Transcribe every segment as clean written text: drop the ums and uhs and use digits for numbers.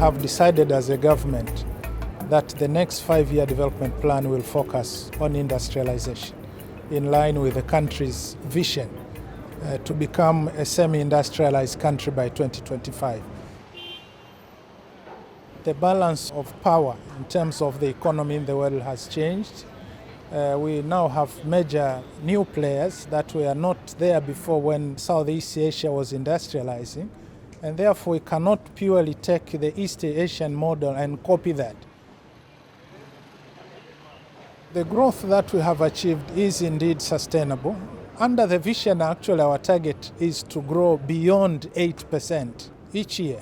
have decided as a government that the next 5-year development plan will focus on industrialization in line with the country's vision to become a semi-industrialized country by 2025. The balance of power in terms of the economy in the world has changed. We now have major new players that were not there before when Southeast Asia was industrializing, and therefore we cannot purely take the East Asian model and copy that. The growth that we have achieved is indeed sustainable. Under the vision, actually, our target is to grow beyond 8% each year.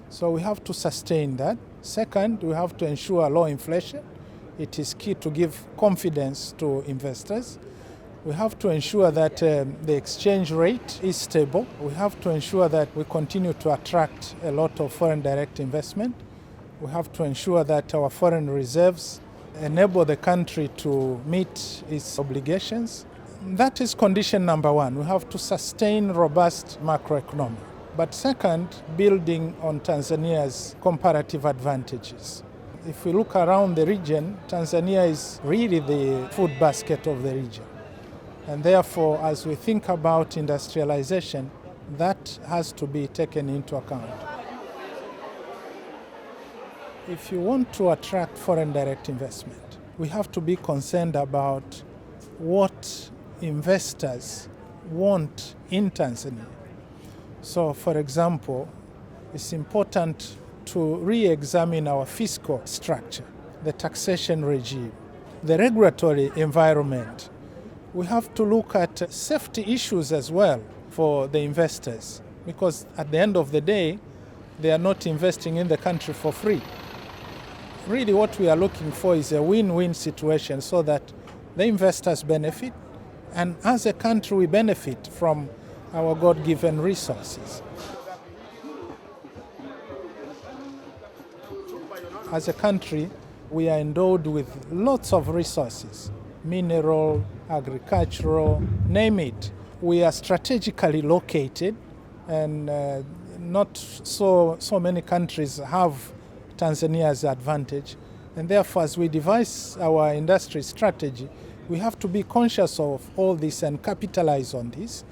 So we have to sustain that. Second, we have to ensure low inflation. It is key to give confidence to investors. We have to ensure that the exchange rate is stable. We have to ensure that we continue to attract a lot of foreign direct investment. We have to ensure that our foreign reserves enable the country to meet its obligations. That is condition number one. We have to sustain robust macroeconomy. But second, building on Tanzania's comparative advantages. If we look around the region, Tanzania is really the food basket of the region. And therefore, as we think about industrialization, that has to be taken into account. If you want to attract foreign direct investment, we have to be concerned about what investors want in Tanzania. So, for example, it's important to re-examine our fiscal structure, the taxation regime, the regulatory environment. We have to look at safety issues as well for the investors, because at the end of the day, they are not investing in the country for free. Really what we are looking for is a win-win situation so that the investors benefit, and as a country we benefit from our God-given resources. As a country, we are endowed with lots of resources, mineral, agricultural, name it. We are strategically located, and not so many countries have Tanzania's advantage. And therefore, as we devise our industry strategy, we have to be conscious of all this and capitalize on this.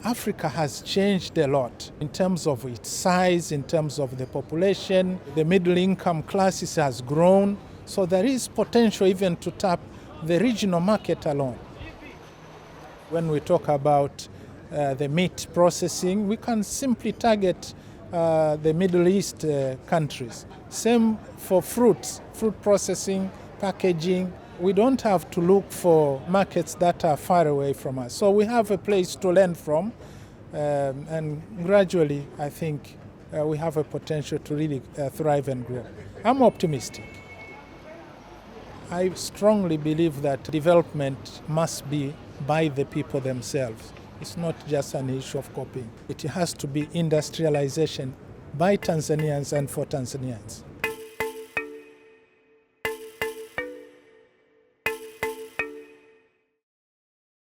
Africa has changed a lot in terms of its size, in terms of the population. The middle income classes has grown. So there is potential even to tap the regional market alone. When we talk about the meat processing, we can simply target the Middle East countries. Same for fruits, fruit processing, packaging. We don't have to look for markets that are far away from us. So we have a place to learn from, and gradually I think we have a potential to really thrive and grow. I'm optimistic. I strongly believe that development must be by the people themselves. It's not just an issue of copying. It has to be industrialization by Tanzanians and for Tanzanians.